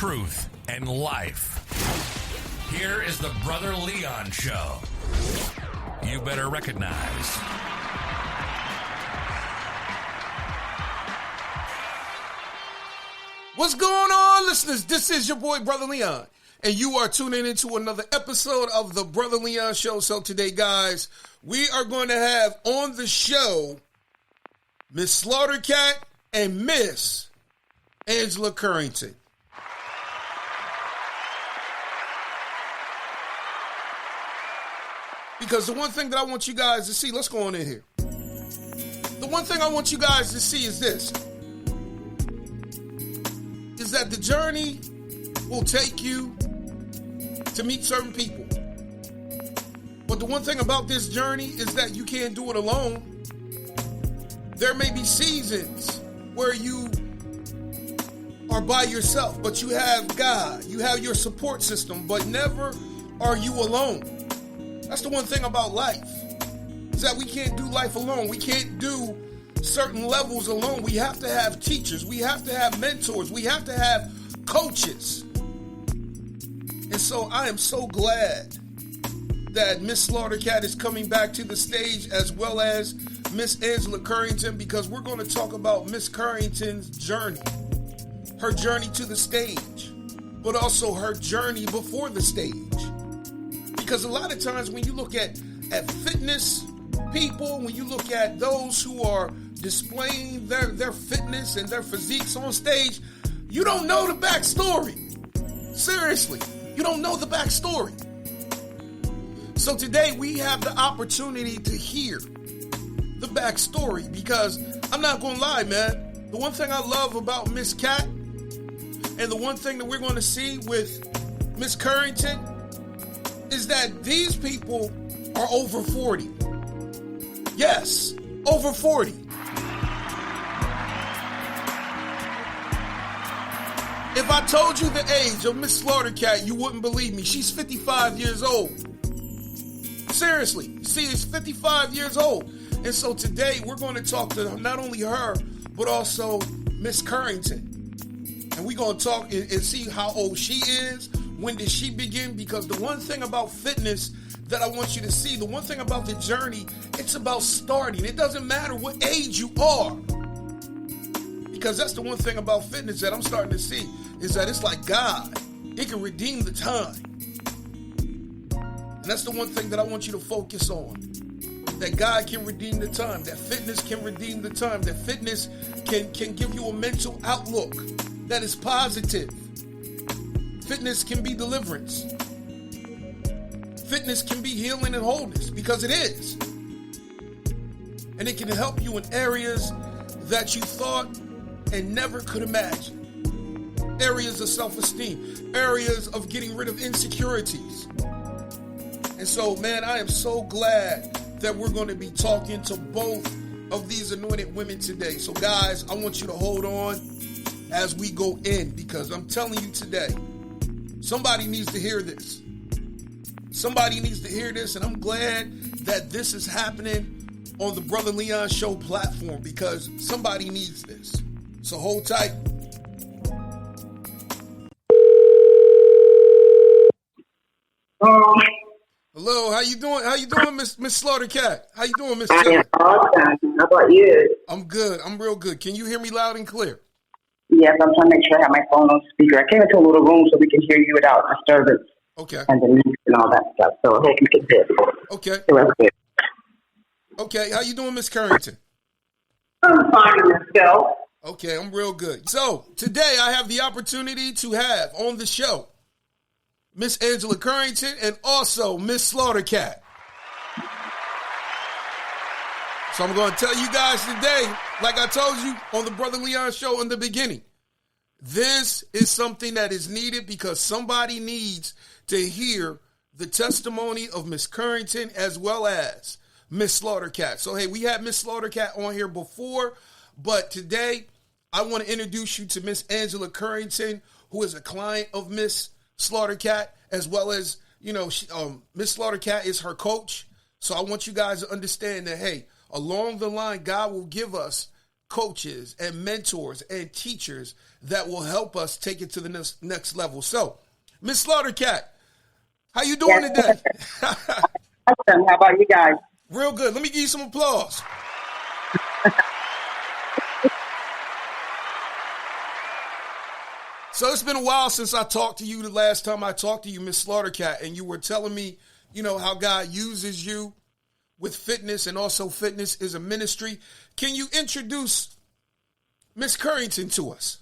truth, and life. Here is the Brother Leon Show. You better recognize. What's going on, listeners? This is your boy, Brother Leon, and you are tuning into another episode of the Brother Leon Show. So today, guys, we are going to have on the show Miss Slaughter Katt and Miss Angela Currington. Because the one thing that I want you guys to see, let's go on in here. The one thing I want you guys to see is this, is that the journey will take you to meet certain people. But the one thing about this journey is that you can't do it alone. There may be seasons where you are by yourself, but you have God, you have your support system, but never are you alone. That's the one thing about life, is that we can't do life alone. We can't do certain levels alone. We have to have teachers. We have to have mentors. We have to have coaches. And so I am so glad that Miss Slaughter Katt is coming back to the stage, as well as Miss Angela Currington, because we're going to talk about Miss Currington's journey. Her journey to the stage, but also her journey before the stage. Because a lot of times when you look at fitness people, when you look at those who are displaying their fitness and their physiques on stage, you don't know the backstory. Seriously, you don't know the backstory. So today we have the opportunity to hear the backstory, because I'm not going to lie, man. The one thing I love about Miss Katt, and the one thing that we're going to see with Miss Currington, is that these people are over 40. Yes, over 40. If I told you the age of Miss Slaughter Katt, you wouldn't believe me. She's 55 years old. Seriously, she is 55 years old. And so today we're going to talk to not only her, but also Miss Currington. And we're going to talk and see how old she is. When did she begin? Because the one thing about fitness that I want you to see, the one thing about the journey, it's about starting. It doesn't matter what age you are. Because that's the one thing about fitness that I'm starting to see, is that it's like God. It can redeem the time. And that's the one thing that I want you to focus on. That God can redeem the time. That fitness can redeem the time. That fitness can give you a mental outlook that is positive. Fitness can be deliverance. Fitness can be healing and wholeness, because it is. And it can help you in areas that you thought and never could imagine. Areas of self-esteem, areas of getting rid of insecurities. And so, man, I am so glad that we're going to be talking to both of these anointed women today. So, guys, I want you to hold on as we go in, because I'm telling you today, somebody needs to hear this. Somebody needs to hear this, and I'm glad that this is happening on the Brother Leon Show platform, because somebody needs this. So hold tight. Hello, how you doing? How you doing, Miss Slaughter Katt? How you doing, Miss? I am awesome. How about you? I'm good. I'm real good. Can you hear me loud and clear? Yes, I'm trying to make sure I have my phone on speaker. I came into a little room so we can hear you without disturbance. Okay. And the music and all that stuff. So I hope you can hear. Okay. Good. Okay. How you doing, Miss Currington? I'm fine, Miss Bill. Okay, I'm real good. So today I have the opportunity to have on the show Miss Angela Currington and also Miss Slaughter Katt. So I'm going to tell you guys today, like I told you on the Brother Leon Show in the beginning, this is something that is needed, because somebody needs to hear the testimony of Miss Currington as well as Miss Slaughter Katt. So, hey, we had Miss Slaughter Katt on here before, but today I want to introduce you to Miss Angela Currington, who is a client of Miss Slaughter Katt, as well as, Miss Slaughter Katt is her coach. So I want you guys to understand that, hey, along the line, God will give us coaches and mentors and teachers that will help us take it to the next level. So, Miss Slaughter Katt, how you doing today? Awesome. How about you guys? Real good. Let me give you some applause. So it's been a while since I talked to you. The last time I talked to you, Miss Slaughter Katt, and you were telling me, how God uses you with fitness, and also fitness is a ministry. Can you introduce Miss Currington to us?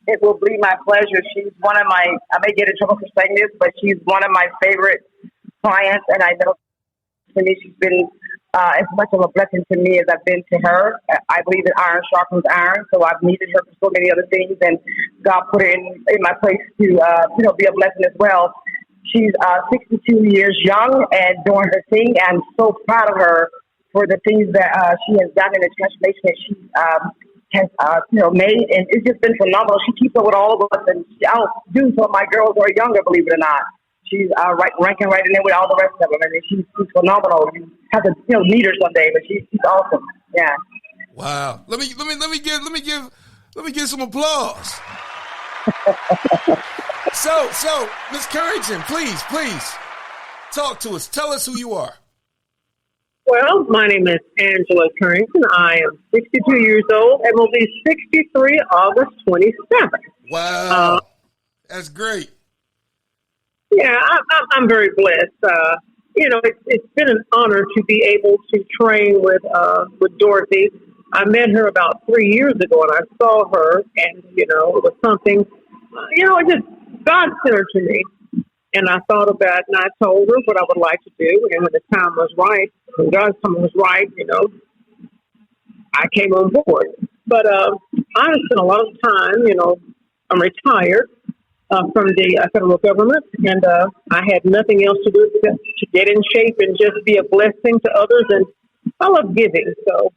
It will be my pleasure. She's one of my, I may get in trouble for saying this, but she's one of my favorite clients, and I know to me she's been as much of a blessing to me as I've been to her. I believe that iron sharpens iron, so I've needed her for so many other things, and God put her in my place to be a blessing as well. She's 62 years young and doing her thing. I'm so proud of her for the things that she has done and the transformation that she has made, and it's just been phenomenal. She keeps up with all of us, and she outdoes some of my girls who are younger, believe it or not. She's ranking right in there with all the rest of them, and she's phenomenal. You have to meet her someday, but she's awesome. Yeah. Wow. Let me give some applause. So Miss Currington, please talk to us. Tell us who you are. Well, my name is Angela Currington. I am 62 years old and will be 63 August 27th. Wow. That's great. Yeah, I'm very blessed. It's been an honor to be able to train with Dorthy. I met her about 3 years ago, and I saw her, and, it was something, God sent her to me. And I thought about it, and I told her what I would like to do. And when the time was right, when God's time was right, I came on board. But I spent a lot of time, I'm retired from the federal government, and I had nothing else to do except to get in shape and just be a blessing to others. And I love giving. So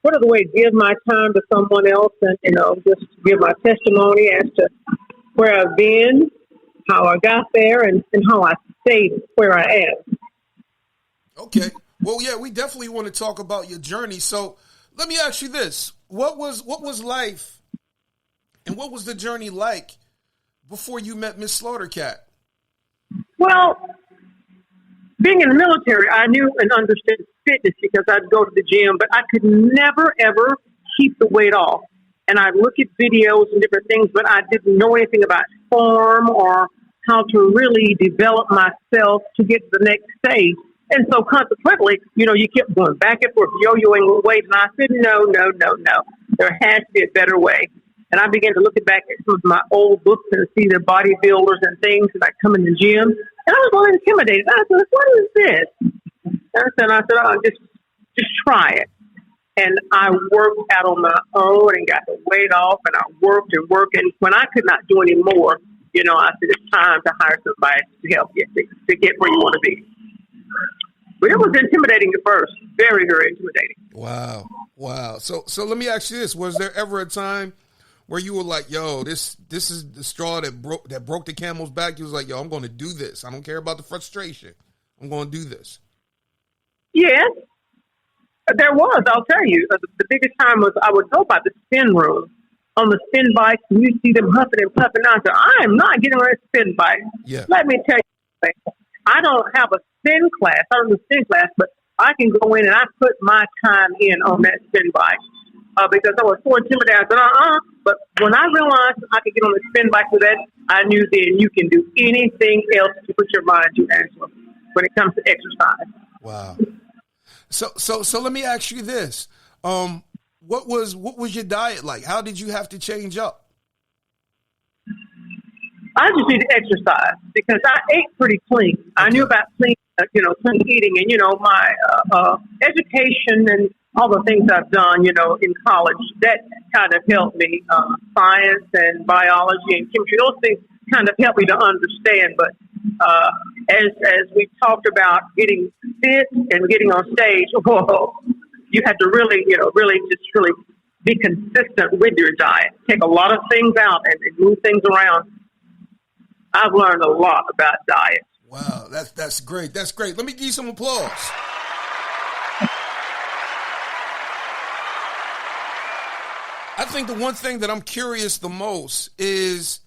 what other way to give my time to someone else and, just give my testimony as to where I've been, how I got there, and how I stayed where I am. Okay. Well, yeah, we definitely want to talk about your journey. So let me ask you this. What was life and what was the journey like before you met Miss Slaughter Katt? Well, being in the military, I knew and understood fitness because I'd go to the gym, but I could never, ever keep the weight off. And I'd look at videos and different things, but I didn't know anything about form or how to really develop myself to get to the next stage. And so consequently, you kept going back and forth, yo-yoing weight. And I said, no. There has to be a better way. And I began to look back at some of my old books and see the bodybuilders and things, and I come in the gym. And I was a little intimidated. I said, what is this? And I said, oh, just try it. And I worked out on my own and got the weight off, and I worked. And when I could not do any more, I said, it's time to hire somebody to help you to get where you want to be. But it was intimidating at first, very, very intimidating. Wow. So let me ask you this. Was there ever a time where you were like, yo, this is the straw that broke the camel's back? You was like, yo, I'm going to do this. I don't care about the frustration. I'm going to do this. Yes, there was. I'll tell you. The biggest time was I would go by the spin room on the spin bikes, and you see them huffing and puffing. I said, I am not getting on a spin bike. Yeah. Let me tell you something. I don't have a spin class. I don't do a spin class, but I can go in and I put my time in on that spin bike because I was so intimidated. I said, But when I realized I could get on the spin bike with that, I knew then you can do anything else to put your mind to, Angela, when it comes to exercise. Wow. So let me ask you this. What was your diet like? How did you have to change up? I just need to exercise because I ate pretty clean. Okay. I knew about clean eating, and my education and all the things I've done, in college. That kind of helped me. Science and biology and chemistry; those things kind of helped me to understand. But as we talked about getting fit and getting on stage, you had to really be consistent with your diet. Take a lot of things out and move things around. I've learned a lot about diet. Wow, that's great. That's great. Let me give you some applause. I think the one thing that I'm curious the most is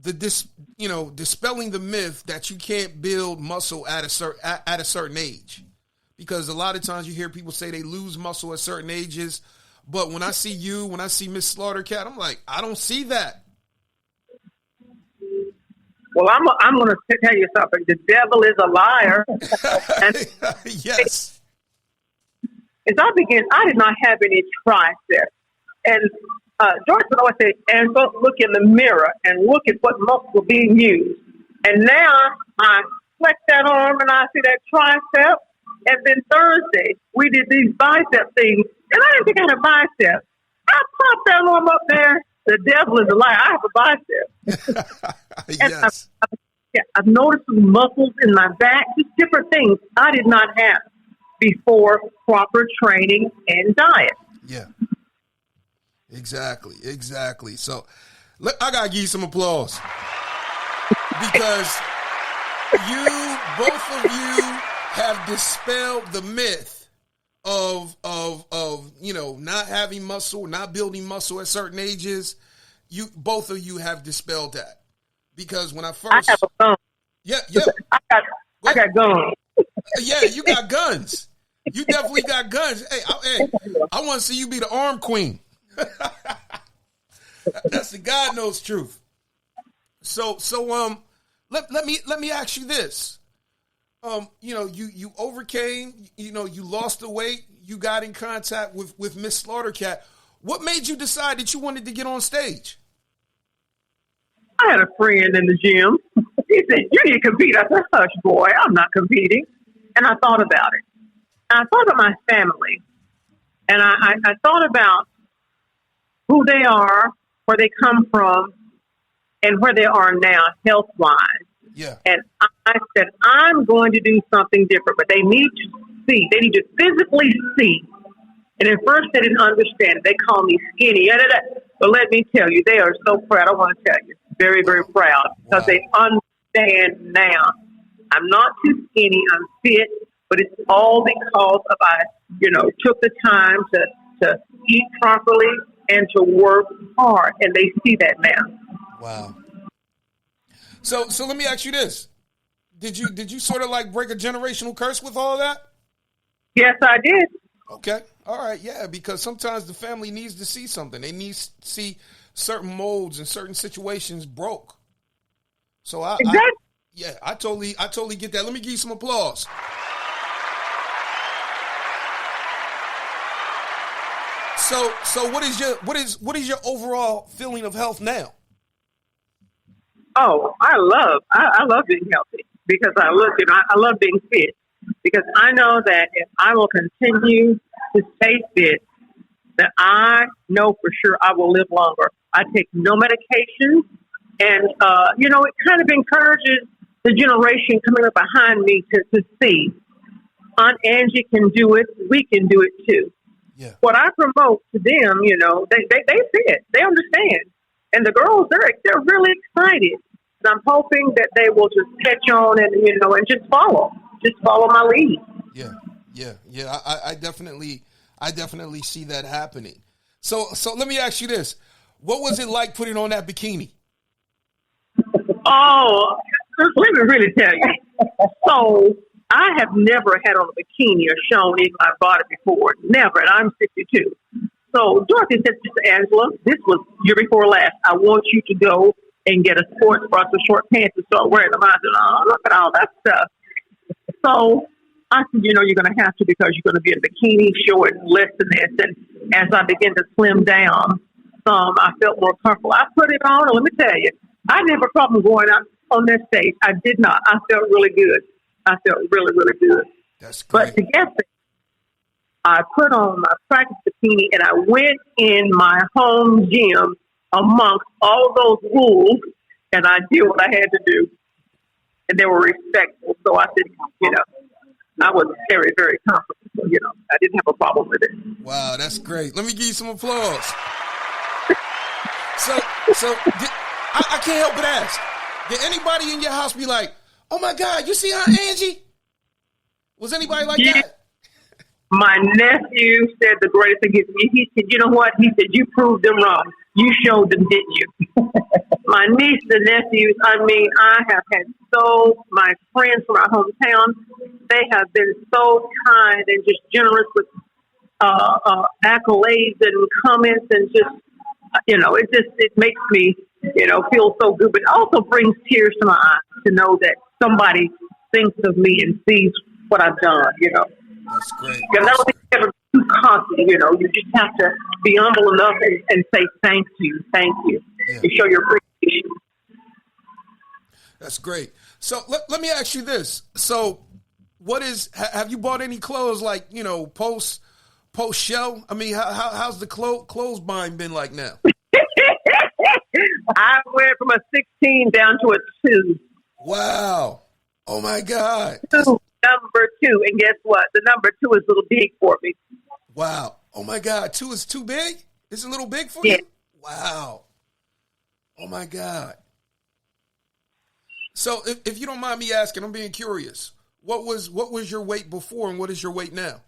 dispelling the myth that you can't build muscle at a certain age, because a lot of times you hear people say they lose muscle at certain ages, but when I see Miss Slaughter Katt, I'm like, I don't see that. Well, I'm going to tell you something. The devil is a liar. Yes. As I did not have any triceps. And George would always say, and look in the mirror and look at what muscles are being used. And now I flex that arm and I see that tricep. And then Thursday, we did these bicep things. And I didn't think I had a bicep. I popped that arm up there. The devil is a liar. I have a bicep. Yes. I've noticed some muscles in my back, just different things I did not have before proper training and diet. Yeah. Exactly. So I got to give you some applause, because both of you have dispelled the myth of not having muscle, not building muscle at certain ages. Both of you have dispelled that, because when I first, I have a gun. Yeah. I got guns. Yeah, you got guns. You definitely got guns. Hey, I want to see you be the arm queen. That's the God knows truth. So let me ask you this. You overcame, you lost the weight, you got in contact with Miss Slaughter Katt. What made you decide that you wanted to get on stage? I had a friend in the gym. He said, "You need to compete." I said, "Hush, boy, I'm not competing." And I thought about it. I thought about my family. And I thought about who they are, where they come from, and where they are now health-wise. Yeah. And I said, I'm going to do something different. But they need to see. They need to physically see. And at first they didn't understand. They call me skinny. But let me tell you, they are so proud. I want to tell you, very, very proud. Because they understand now. I'm not too skinny. I'm fit. But it's all because of I took the time to eat properly and to work hard. And they see that now. Wow. So let me ask you this. Did you sort of like break a generational curse with all that? Yes, I did. Okay. All right. Yeah, because sometimes the family needs to see something. They need to see certain molds and certain situations broke. So I totally get that. Let me give you some applause. So what is your overall feeling of health now? Oh, I love being healthy, because I love being fit, because I know that if I will continue to stay fit, that I know for sure I will live longer. I take no medication, and it kind of encourages the generation coming up behind me to see Aunt Angie can do it, we can do it too. Yeah. What I promote to them, they see it, they understand, and the girls they're really excited. And I'm hoping that they will just catch on and just follow my lead. Yeah. I definitely see that happening. So let me ask you this: what was it like putting on that bikini? Oh, let me really tell you. So I have never had on a bikini or shown in my body before. Never. And I'm 62. So Dorothy said to Angela, this was year before last, I want you to go and get a sports bra, some short pants, and start wearing them. I said, oh, look at all that stuff. So I said, you're going to have to, because you're going to be in a bikini short less than this. And as I began to slim down some, I felt more comfortable. I put it on, and let me tell you, I didn't have a problem going out on that stage. I did not. I felt really good. I felt really, really good. That's great. But to get there, I put on my practice bikini, and I went in my home gym amongst all those wolves, and I did what I had to do. And they were respectful. So I said, I was very, very comfortable. So, I didn't have a problem with it. Wow, that's great. Let me give you some applause. So I can't help but ask, did anybody in your house be like, oh my God, you see Aunt Angie? Was anybody like that? My nephew said the greatest thing. He said, you know what? He said, you proved them wrong. You showed them, didn't you? My niece and nephews, I mean, I have had my friends from our hometown, they have been so kind and just generous with accolades and comments and just, it makes me, feel so good. But it also brings tears to my eyes to know that somebody thinks of me and sees what I've done, That's great. Because I don't think it's ever too confident, you just have to be humble enough and say thank you, Yeah. and show your appreciation. That's great. So let me ask you this. So have you bought any clothes like, post show? I mean, how's the clothes buying been like now? I went from a 16 down to a 2. Wow. Oh my God. Number 2. And guess what? The number 2 is a little big for me. Wow. Oh my God. 2 is too big? It's a little big for Yeah. you? Wow. Oh my God. So if you don't mind me asking, I'm being curious. What was your weight before and what is your weight now?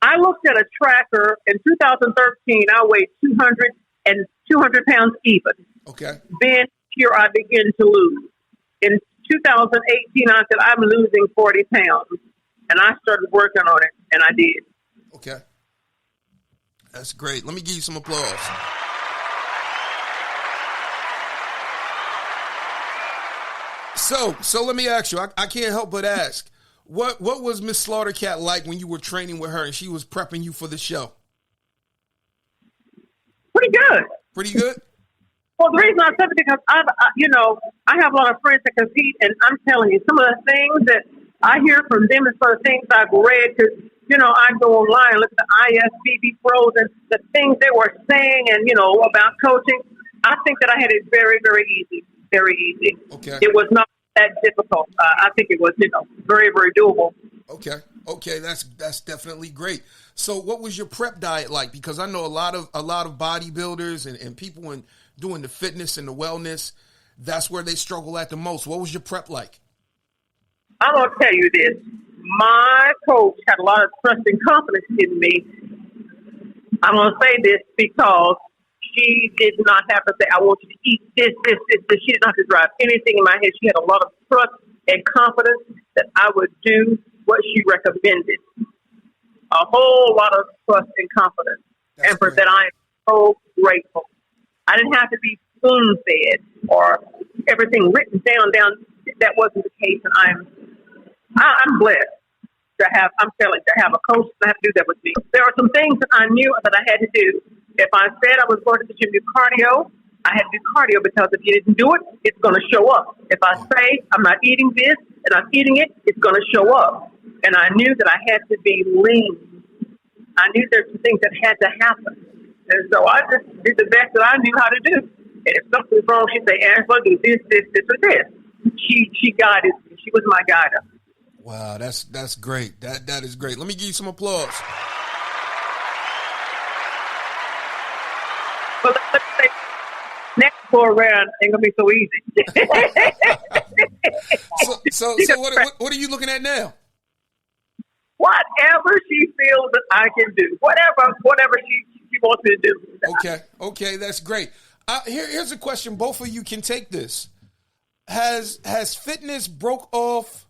I looked at a tracker in 2013. I weighed 200 pounds even. Okay. Then here I began to lose. In 2018, I said, I'm losing 40 pounds. And I started working on it, and I did. Okay. That's great. Let me give you some applause. So let me ask you, I can't help but ask, what was Miss Slaughter Katt like when you were training with her and she was prepping you for the show? Pretty good. Pretty good? Well, the reason I said it because I have a lot of friends that compete, and I'm telling you, some of the things that I hear from them and some of the things I've read, because, I go online and look at the IFBB pros and the things they were saying and, about coaching. I think that I had it very, very easy. Very easy. Okay. It was not that difficult. I think it was, very, very doable. Okay. That's definitely great. So what was your prep diet like? Because I know a lot of bodybuilders and people doing the fitness and the wellness, that's where they struggle at the most. What was your prep like? I'm going to tell you this. My coach had a lot of trust and confidence in me. I'm going to say this because she did not have to say, I want you to eat this. She didn't have to drive anything in my head. She had a lot of trust and confidence that I would do what she recommended. A whole lot of trust and confidence. That's and for great. that, I am so grateful. I didn't have to be spoon-fed or everything written down. That wasn't the case, and I'm blessed to have a coach and have to do that with me. There are some things that I knew that I had to do. If I said I was going to the gym to do cardio, I had to do cardio because if you didn't do it, it's going to show up. If I say I'm not eating this and I'm eating it, it's going to show up. And I knew that I had to be lean. I knew there were things that had to happen. And so I just did the best that I knew how to do. And if something was wrong, she'd say, Angela, do this, or this. She guided me. She was my guider. Wow, that's great. That is great. Let me give you some applause. But let's say next go around ain't gonna be so easy. So what are you looking at now? Whatever she feels that I can do, whatever she wants me to do. Okay, that's great. Here's a question. Both of you can take this. Has fitness broke off,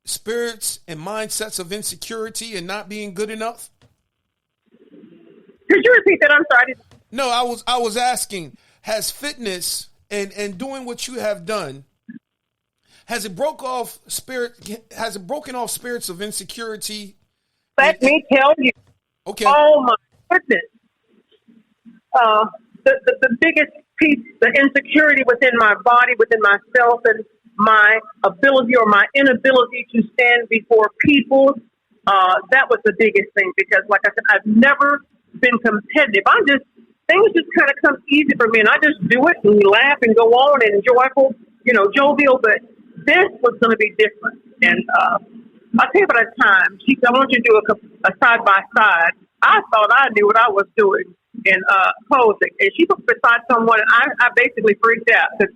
spirits and mindsets of insecurity and not being good enough? Could you repeat that? I'm sorry. No, I was asking, has fitness and doing what you have done, has it broken off spirits of insecurity? Let me tell you. Okay. Oh my goodness. The biggest piece, the insecurity within my body, within myself, and my ability or my inability to stand before people, that was the biggest thing. Because, like I said, I've never been competitive. Things just kind of come easy for me, and I just do it and laugh and go on and joyful, jovial. But this was going to be different. And I'll tell you about a time. She said, I want you to do a side by side. I thought I knew what I was doing in posing, and she put beside someone, and I basically freaked out because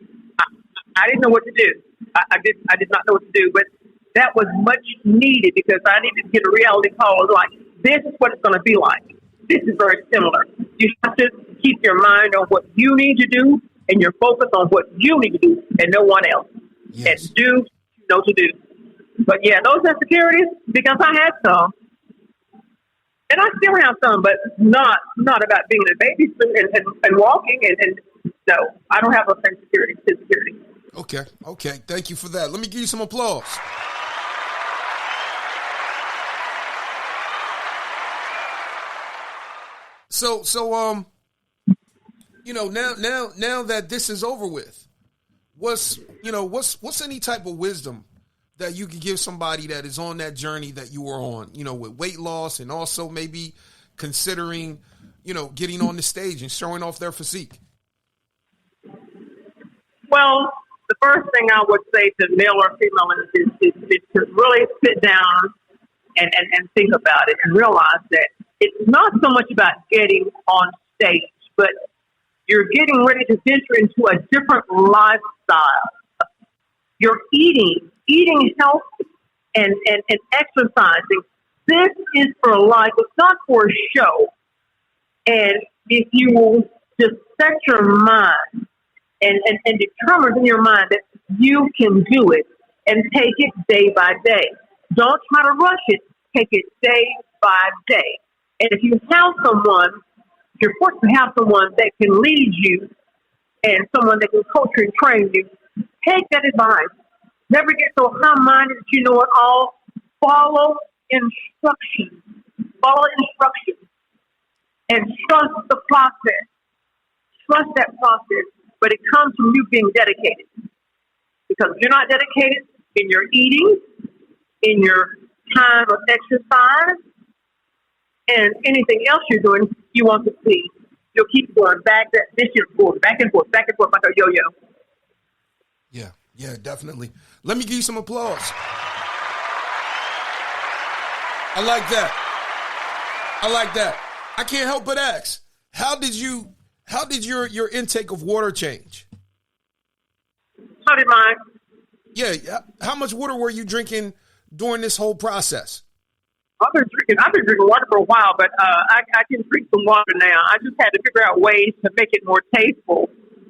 I didn't know what to do. I did not know what to do. But that was much needed because I needed to get a reality call. Like, this is what it's going to be like. This is very similar. You have to keep your mind on what you need to do and your focus on what you need to do and no one else. Yes. And do what you know to do. But yeah, those insecurities, because I had some, and I still have some, but not about being a baby and walking. And no, I don't have those insecurity. Okay. Thank you for that. Let me give you some applause. So, now that this is over with, what's any type of wisdom that you can give somebody that is on that journey that you were on, with weight loss and also maybe considering, getting on the stage and showing off their physique? Well, the first thing I would say to male or female is to really sit down and think about it and realize that it's not so much about getting on stage, but you're getting ready to venture into a different lifestyle. You're eating healthy and exercising. This is for life. It's not for a show. And if you will just set your mind and determine in your mind that you can do it and take it day by day. Don't try to rush it. Take it day by day. And if you have someone, you're forced to have someone that can lead you and someone that can coach you and train you, take that advice. Never get so high-minded that you know it all. Follow instructions. And trust the process. Trust that process. But it comes from you being dedicated. Because if you're not dedicated in your eating, in your time of exercise, and anything else you're doing, you won't succeed. You'll keep going back and forth, back and forth, like a yo-yo. Yeah, definitely. Let me give you some applause. I like that. I can't help but ask, how did your intake of water change? How did mine? Yeah, how much water were you drinking during this whole process? I've been drinking water for a while, but I can drink some water now. I just had to figure out ways to make it more tasteful.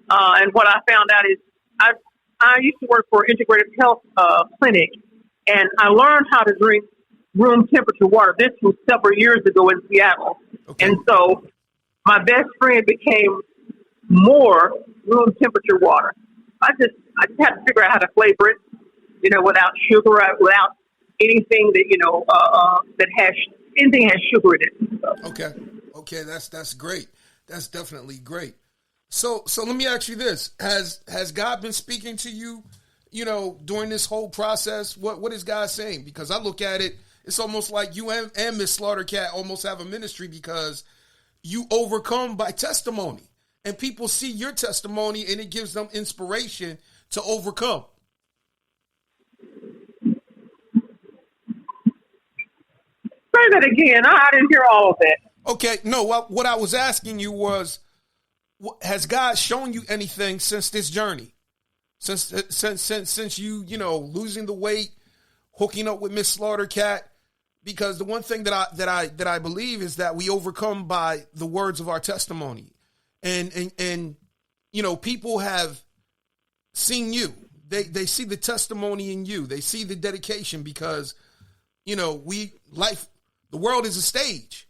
And what I found out is I used to work for an integrative health clinic, and I learned how to drink room temperature water. This was several years ago in Seattle. Okay. And so my best friend became more room temperature water. I just had to figure out how to flavor it, without sugar, without anything that, that has anything has sugar in it. Okay. That's great. That's definitely great. So let me ask you this. Has God been speaking to you, during this whole process? What is God saying? Because I look at it, it's almost like you and Miss Slaughter Katt almost have a ministry because you overcome by testimony. And people see your testimony and it gives them inspiration to overcome. Say that again. I didn't hear all of that. Okay. No, what I was asking you was, has God shown you anything since this journey? Since you losing the weight, hooking up with Miss Slaughter Katt? Because the one thing that I believe is that we overcome by the words of our testimony. And people have seen you. They see the testimony in you. They see the dedication because, the world is a stage.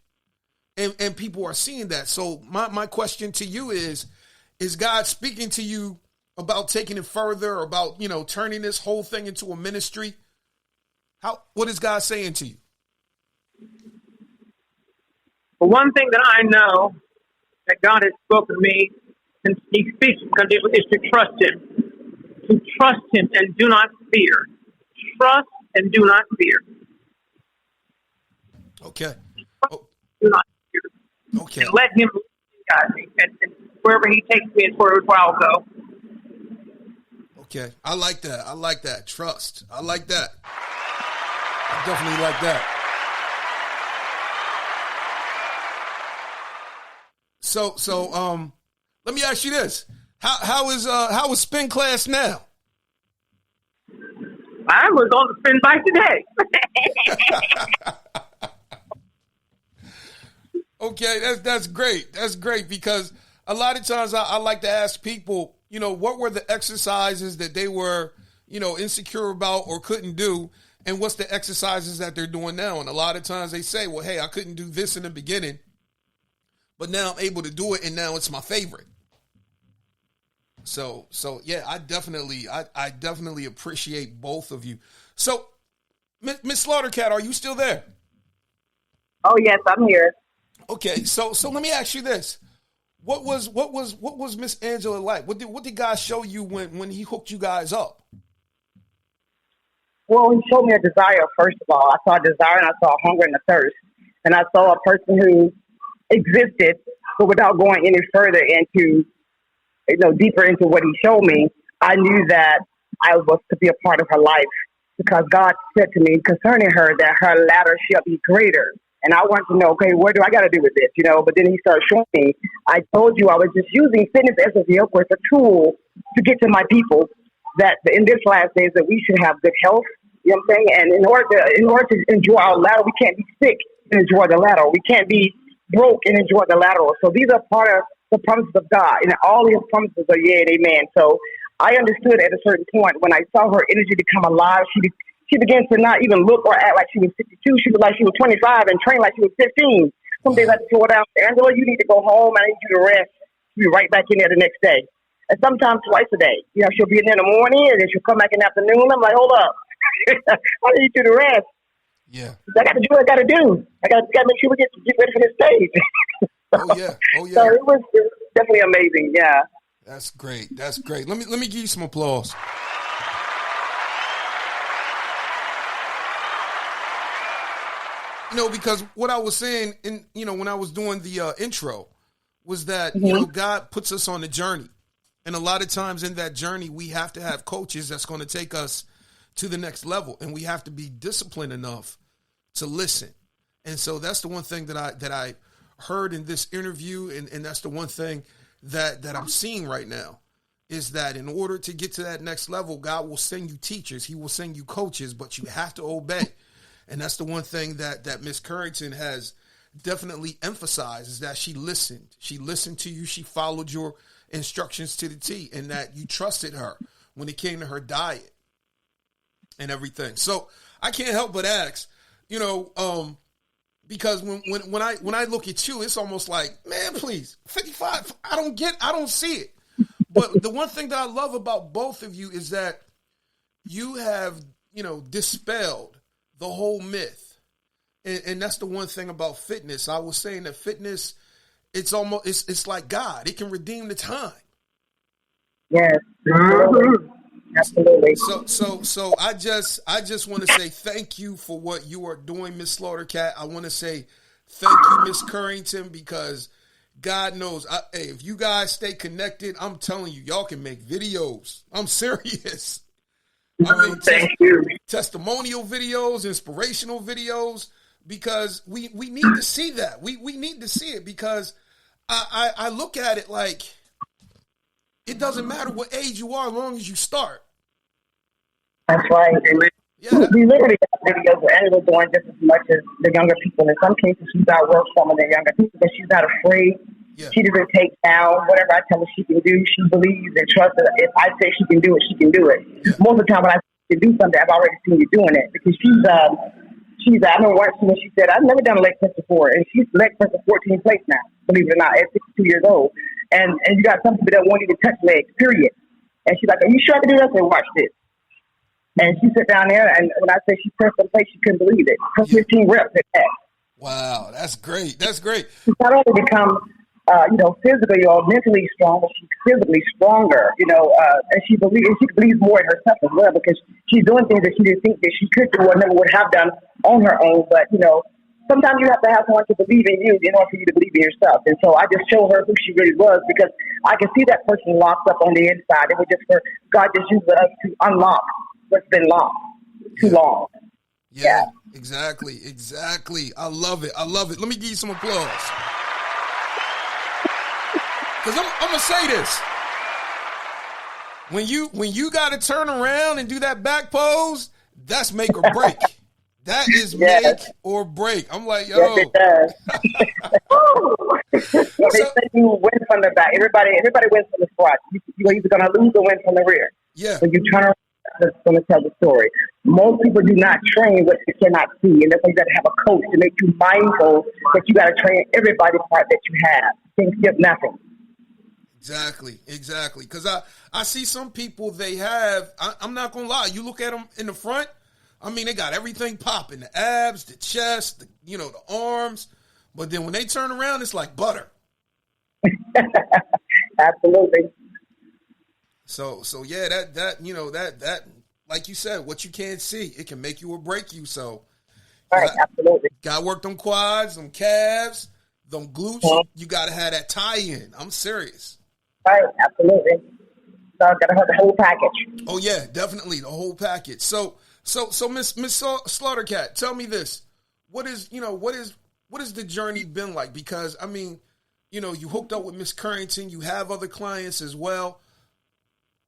And people are seeing that. So my question to you is God speaking to you about taking it further, about, turning this whole thing into a ministry? What is God saying to you? The one thing that I know that God has spoken to me, and He speaks continuously, is to trust Him. To trust Him and do not fear. Trust and do not fear. Okay. Do not fear. Okay. And let Him guide me. And wherever He takes me is where I'll go. Okay. I like that. Trust. I like that. I definitely like that. So let me ask you this. How is spin class now? I was on the spin bike today. Okay, that's great. That's great because a lot of times I like to ask people, what were the exercises that they were, insecure about or couldn't do, and what's the exercises that they're doing now? And a lot of times they say, well, hey, I couldn't do this in the beginning, but now I'm able to do it, and now it's my favorite. So yeah, I definitely appreciate both of you. So, Miss Slaughter Katt, are you still there? Oh yes, I'm here. Okay, so let me ask you this: what was Miss Angela like? What did God show you when He hooked you guys up? Well, He showed me a desire. First of all, I saw a desire and I saw a hunger and a thirst, and I saw a person who existed, but without going any further into, deeper into what He showed me, I knew that I was to be a part of her life because God said to me concerning her that her latter shall be greater. And I wanted to know, okay, what do I got to do with this, But then He started showing me. I told you I was just using fitness as a vehicle, as a tool to get to my people that in this last days that we should have good health. You know what I'm saying? And in order to enjoy our latter, we can't be sick and enjoy the latter. We can't be broke and enjoy the lateral. So these are part of the promises of God, and all His promises are yea and amen. So I understood at a certain point when I saw her energy become alive, she began to not even look or act like she was 52. She looked like she was 25 and trained like she was 15. Some days I had to slow down. Angela, you need to go home. I need you to rest. She'll be right back in there the next day. And sometimes twice a day. She'll be in there in the morning and then she'll come back in the afternoon. I'm like, hold up. I need you to rest. Yeah. I got to do what I got to do. I got to make sure we get ready for this stage. Oh yeah. So it was definitely amazing. Yeah. That's great. Let me give you some applause. Because what I was saying when I was doing the intro was that, God puts us on a journey. And a lot of times in that journey, we have to have coaches that's going to take us to the next level. And we have to be disciplined enough to listen. And so that's the one thing that I heard in this interview. And that's the one thing that I'm seeing right now is that in order to get to that next level, God will send you teachers. He will send you coaches, but you have to obey. And that's the one thing that Miss Currington has definitely emphasized is that she listened. She listened to you. She followed your instructions to the T, and that you trusted her when it came to her diet and everything. So I can't help but ask, because when I look at you, it's almost like, man, please, 55. I don't see it. But the one thing that I love about both of you is that you have, dispelled the whole myth. And that's the one thing about fitness. I was saying that fitness, it's like God. It can redeem the time. Yes. Absolutely. So I just want to say thank you for what you are doing, Miss Slaughter Katt. I want to say thank you, Miss Currington, because God knows, if you guys stay connected, I'm telling you, y'all can make videos. I'm serious. Thank you. Testimonial videos, inspirational videos, because we need to see that. We need to see it because I look at it like it doesn't matter what age you are as long as you start. That's right. Yeah. We literally got videos where Angela's doing just as much as the younger people. In some cases, she's outworked some of the younger people, but she's not afraid. Yeah. She doesn't take down whatever I tell her she can do. She believes and trusts that if I say she can do it, she can do it. Yeah. Most of the time when I say she can do something, I've already seen you doing it because I know once when she said, I've never done a leg press before, and she's leg press at 14 plates now, believe it or not, at 62 years old. And you got some people that won't even touch legs, period. And she's like, are you sure I can do that? I said, watch this. And she sat down there, and when I said she pressed some plates, she couldn't believe it. Her 15 reps at that. Wow, that's great. That's great. She's not only become, physically or mentally strong, but she's physically stronger, and she believes more in herself as well because she's doing things that she didn't think that she could do or never would have done on her own. But, sometimes you have to have someone to believe in you in order for you to believe in yourself. And so I just showed her who she really was because I could see that person locked up on the inside. It was just for God just used us to unlock what's been locked too long. Yeah, exactly. I love it. Let me give you some applause. Because I'm going to say this. when you got to turn around and do that back pose, that's make or break. That is make or break. I'm like, yo. Yes, it does. They say you win from the back. Everybody wins from the front. You're either going to lose or win from the rear. Yeah. When you turn around, that's going to tell the story. Most people do not train what they cannot see, and that's why you got to have a coach to make you mindful that you got to train everybody's part that you have. Things skip nothing. Exactly. Because I see some people, they have, I'm not going to lie, you look at them in the front, I mean, they got everything popping, the abs, the chest, the arms, but then when they turn around, it's like butter. Absolutely. So yeah, that like you said, what you can't see, it can make you or break you. So right, absolutely. Got to work them quads, them calves, them glutes. Mm-hmm. You got to have that tie-in. I'm serious. Right, absolutely. So got to have the whole package. Oh yeah, definitely the whole package. So Miss Slaughter Katt, tell me this: what is the journey been like? Because I mean, you hooked up with Miss Currington, you have other clients as well.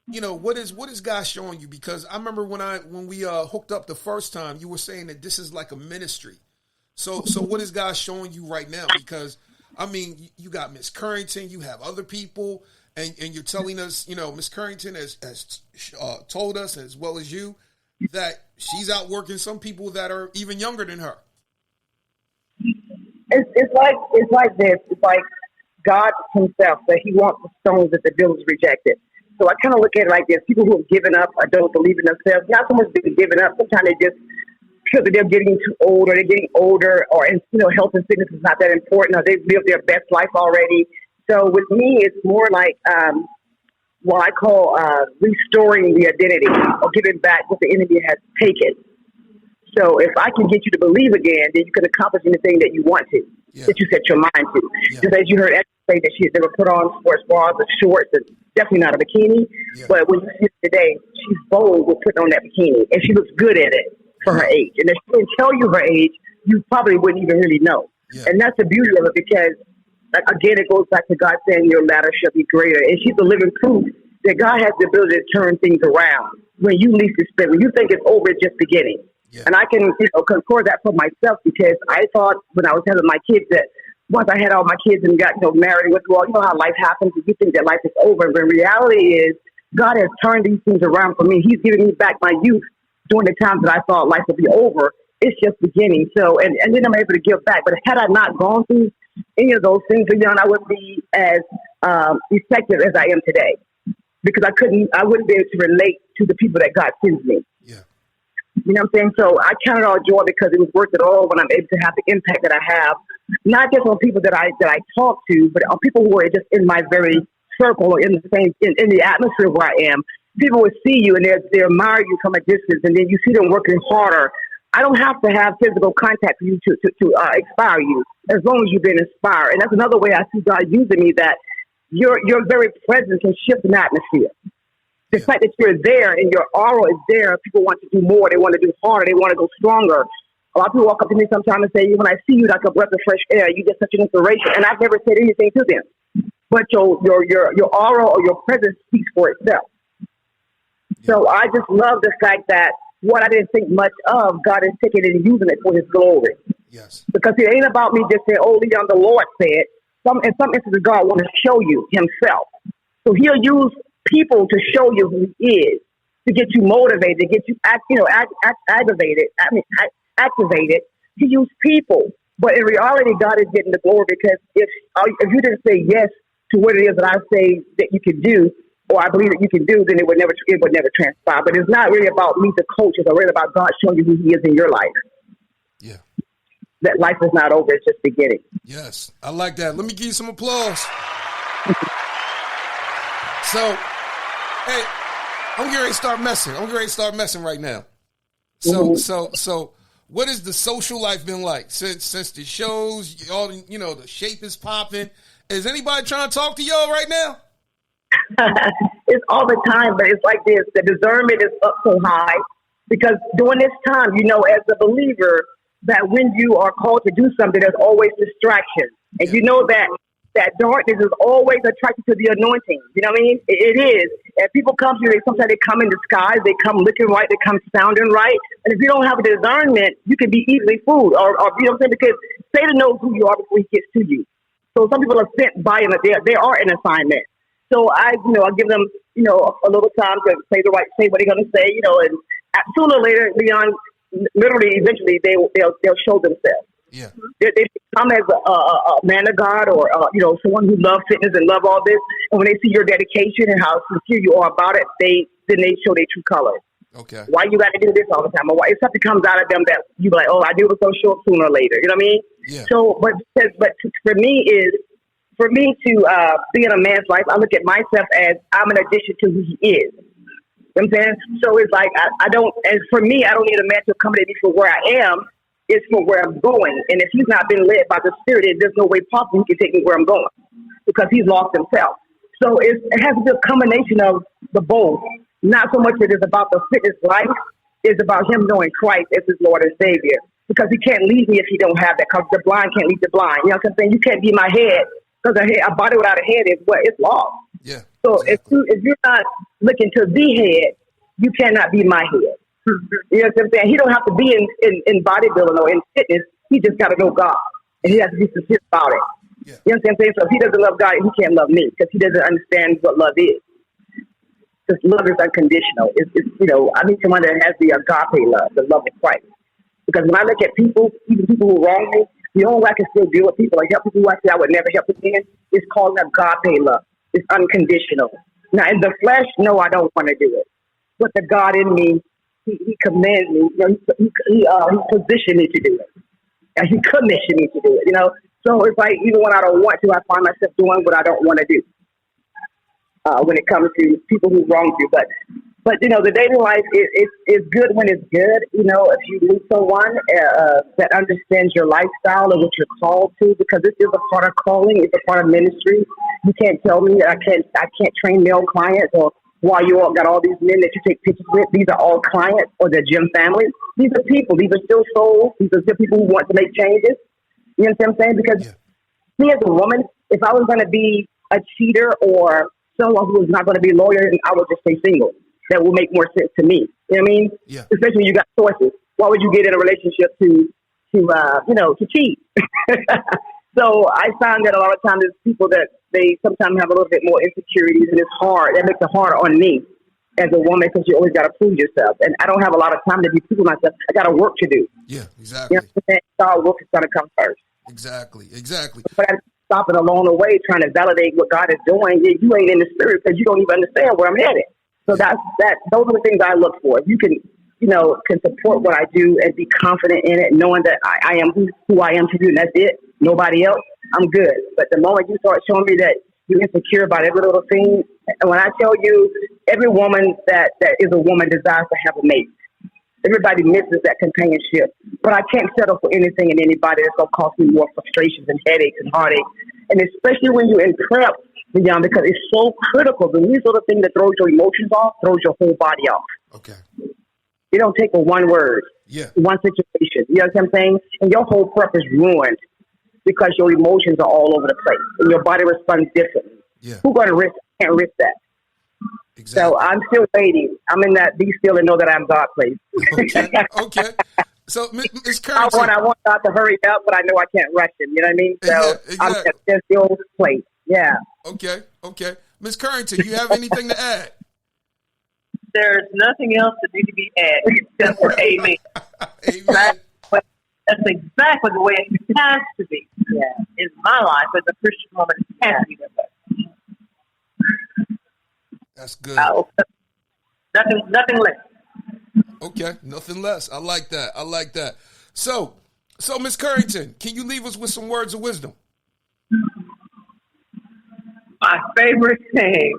What is God showing you? Because I remember when we hooked up the first time, you were saying that this is like a ministry. So what is God showing you right now? Because I mean, you got Miss Currington, you have other people, and you're telling us, Miss Currington has told us, as well as you, that she's outworking some people that are even younger than her. It's like this. It's like God himself that he wants the stones that the builders rejected. So I kind of look at it like this. People who have given up or don't believe in themselves, not so much they've given up. Sometimes they just feel that they're getting too old, or they're getting older, or health and fitness is not that important, or they've lived their best life already. So with me, it's more like what I call restoring the identity or giving back what the enemy has taken. So if I can get you to believe again, then you can accomplish anything that you want to, that you set your mind to. Yeah. Just as you heard Angela say that she had never put on sports bras or shorts, and definitely not a bikini. Yeah. But when you see her today, she's bold with putting on that bikini, and she looks good at it for her age. And if she didn't tell you her age, you probably wouldn't even really know. Yeah. And that's the beauty of it, because, again, it goes back to God saying your latter shall be greater. And she's a living proof that God has the ability to turn things around when you least expect. When you think it's over, it's just beginning. Yeah. And I can concord that for myself, because I thought when I was having my kids that once I had all my kids and got married and went through all, how life happens, and you think that life is over. But reality is God has turned these things around for me. He's giving me back my youth during the times that I thought life would be over. It's just beginning. So, and then I'm able to give back. But had I not gone through any of those things, I wouldn't be as effective as I am today, because I wouldn't be able to relate to the people that God sends me. Yeah. You know what I'm saying? So I count it all joy, because it was worth it all when I'm able to have the impact that I have, not just on people that I talk to, but on people who are just in my very circle or in the atmosphere where I am. People will see you and they admire you from a distance, and then you see them working harder. I don't have to have physical contact for you to inspire you, as long as you've been inspired. And that's another way I see God using me, that your very presence can shift an atmosphere. The fact that you're there and your aura is there, people want to do more. They want to do harder. They want to go stronger. A lot of people walk up to me sometimes and say, when I see you, like a breath of fresh air, you get such an inspiration. And I've never said anything to them. But your aura or your presence speaks for itself. So I just love the fact that what I didn't think much of, God is taking it and using it for his glory. Yes. Because it ain't about me just saying, Leon, the Lord said. In some instances, God wants to show you himself. So he'll use people to show you who he is, to get you motivated, to get you activated. He used people. But in reality, God is getting the glory, because if you didn't say yes to what it is that I say that you can do, or I believe that you can do, then it would never transpire. But it's not really about me, the coach. It's really about God showing you who he is in your life. Yeah. That life is not over. It's just beginning. Yes. I like that. Let me give you some applause. So, hey, I'm getting ready to start messing right now. So what has the social life been like since the shows, all the shape is popping? Is anybody trying to talk to y'all right now? It's all the time, but it's like this. The discernment is up so high, because during this time, as a believer, that when you are called to do something, there's always distraction. And you know that that darkness is always attracted to the anointing. You know what I mean? It is. And people come to you, sometimes they come in disguise, they come looking right, they come sounding right. And if you don't have a discernment, you can be easily fooled. Or you know what I'm saying? Because Satan knows who you are before he gets to you. So some people are sent by him, they are an assignment. So I give them, a little time to say what they're going to say, and sooner or later, Leon, literally, eventually, they'll show themselves. Yeah. They come as a man of God or, someone who loves fitness and love all this. And when they see your dedication and how sincere you are about it, then they show their true colors. Okay. Why you got to do this all the time? Or why if something comes out of them that you be like, oh, I do it so short sooner or later. You know what I mean? Yeah. So, but for me to be in a man's life, I look at myself as I'm an addition to who he is. You know what I'm saying? So it's like, I don't, and for me, I don't need a man to accommodate me for where I am. It's for where I'm going. And if he's not been led by the Spirit, there's no way possible he can take me where I'm going because he's lost himself. So it has to be a combination of the both. Not so much that it's about the fitness life. It's about him knowing Christ as his Lord and Savior. Because he can't lead me if he don't have that. Because the blind can't lead the blind. You know what I'm saying? You can't be my head. Because a body without a head is what? It's lost. Yeah. So exactly. if you're not looking to the head, you cannot be my head. You know what I'm saying? He don't have to be in bodybuilding or in fitness. He just got to know God. And he has to be sincere about it. Yeah. You know what I'm saying? So if he doesn't love God, he can't love me because he doesn't understand what love is. Because love is unconditional. I need someone that has the agape love, the love of Christ. Because when I look at people, even people who wrong me, the only way I can still deal with people or help people who I say I would never help again is called agape love. It's unconditional. Now, in the flesh, no, I don't want to do it. But the God in me, he commands me. He positioned me to do it. And he commissioned me to do it, So it's like, even when I don't want to, I find myself doing what I don't want to do when it comes to people who wrong you. But the dating life is good when it's good. If you meet someone that understands your lifestyle and what you're called to, because this is a part of calling, it's a part of ministry. You can't tell me that I can't train male clients or why you all got all these men that you take pictures with. These are all clients or their gym family. These are people. These are still souls. These are still people who want to make changes. You know what I'm saying? Because me as a woman, if I was going to be a cheater or someone who was not going to be loyal, I would just stay single. That will make more sense to me. You know what I mean? Yeah. Especially when you got choices. Why would you get in a relationship to cheat? So I found that a lot of times there's people that they sometimes have a little bit more insecurities, and it's hard. That makes it harder on me as a woman because you always got to prove yourself. And I don't have a lot of time to be proving myself. I got work to do. Yeah, exactly. You know what I'm saying? Our work is going to come first. Exactly. But I stop it along the way trying to validate what God is doing. You ain't in the spirit because you don't even understand where I'm headed. So those are the things I look for. If you can support what I do and be confident in it, knowing that I am who I am to you, and that's it. Nobody else, I'm good. But the moment you start showing me that you're insecure about every little thing, and when I tell you, every woman that is a woman desires to have a mate. Everybody misses that companionship. But I can't settle for anything and anybody that's going to cause me more frustrations and headaches and heartaches. And especially when you're in prep, because it's so critical. The least little thing that throws your emotions off throws your whole body off. Okay. It don't take but one word, one situation. You know what I'm saying? And your whole prep is ruined because your emotions are all over the place and your body responds differently. Yeah. Who's going to risk? Can't risk that. Exactly. So I'm still waiting. I'm in that be still and know that I'm God place. Okay. So, Ms. Currington. I want God to hurry up, but I know I can't rush him. You know what I mean? So exactly. I'm at the old place. Yeah. Okay. Mise Currington, you have anything to add? There's nothing else that needs to be added except for amen. Amen. That's exactly the way it has to be. Yeah. In my life as a Christian woman, it has to be that way. That's good. Nothing less. Okay, nothing less. I like that. So Ms. Currington, can you leave us with some words of wisdom? My favorite thing,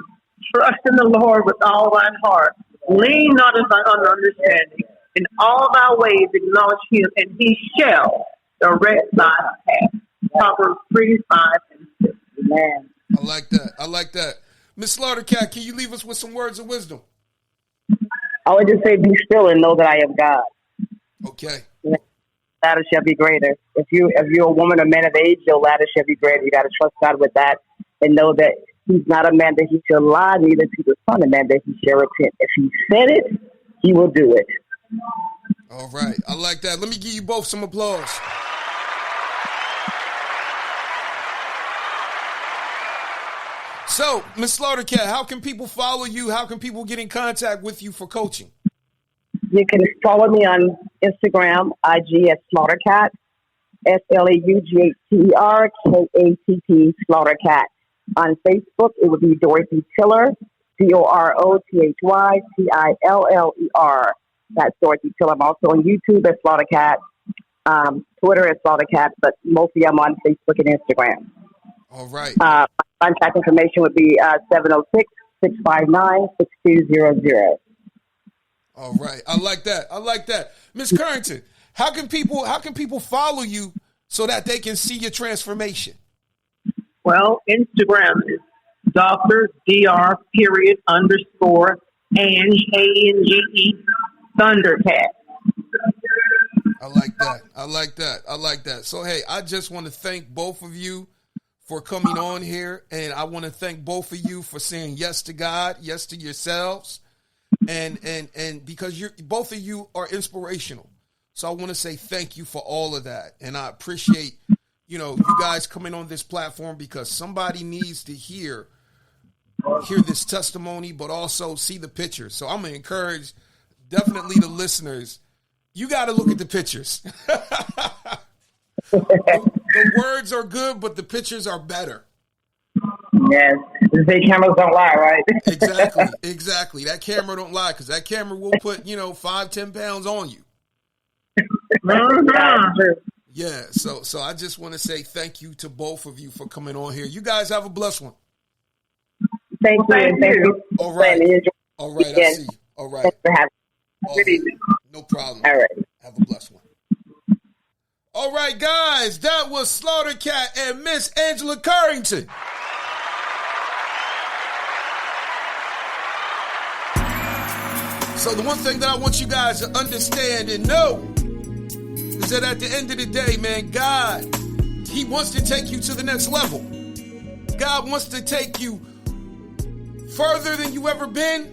trust in the Lord with all thine heart. Lean not on thine understanding. In all thy ways acknowledge him, and he shall direct thy path. Proverbs 3, 5, and 6. Amen. I like that. Miss Slaughter Katt, can you leave us with some words of wisdom? I would just say, be still and know that I am God. Okay. ladder shall be greater. If you're a woman or man of age, your ladder shall be greater. You got to trust God with that and know that He's not a man that He shall lie, neither to the Son a man that He shall repent. If He said it, He will do it. All right. I like that. Let me give you both some applause. So, Ms. Slaughter Katt, how can people follow you? How can people get in contact with you for coaching? You can follow me on Instagram, IG at Slaughter Katt, SLAUGHTERKATT, Slaughter Katt. On Facebook, it would be Dorthy Tiller, DOROTHYTILLER. That's Dorthy Tiller. I'm also on YouTube at Slaughter Katt, Twitter at Slaughter Katt, but mostly I'm on Facebook and Instagram. All right. My contact information would be 706-659-6200. All right. I like that. Ms. Currington, how can people follow you so that they can see your transformation? Well, Instagram is Dr. Dr. _ Ange, ANGE, Thundercat. I like that. So, hey, I just want to thank both of you for coming on here, and I want to thank both of you for saying yes to God, yes to yourselves, and because both of you are inspirational. So I want to say thank you for all of that, and I appreciate you guys coming on this platform because somebody needs to hear this testimony, but also see the pictures. So I'm gonna encourage definitely the listeners. You got to look at the pictures. The words are good, but the pictures are better. Yes, the big cameras don't lie, right? Exactly. That camera don't lie because that camera will put 5-10 pounds on you. Yeah. So I just want to say thank you to both of you for coming on here. You guys have a blessed one. Thank you. All right. I see you. All right. Thanks for having me. Good evening. No problem. All right. Have a blessed one. All right, guys, that was Slaughter Katt and Miss Angela Currington. So the one thing that I want you guys to understand and know is that at the end of the day, man, God, He wants to take you to the next level. God wants to take you further than you ever been,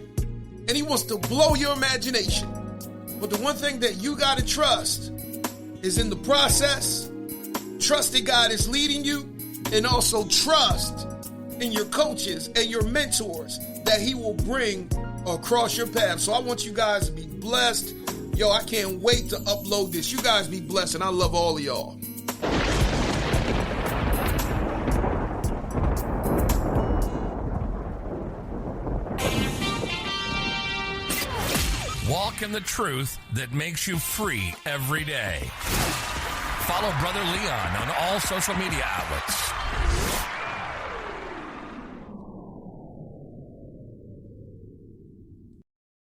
and He wants to blow your imagination. But the one thing that you got to trust is in the process, trust that God is leading you, and also trust in your coaches and your mentors that He will bring across your path. So I want you guys to be blessed. Yo, I can't wait to upload this. You guys be blessed, and I love all of y'all. Walk in the truth that makes you free every day. Follow Brother Leon on all social media outlets.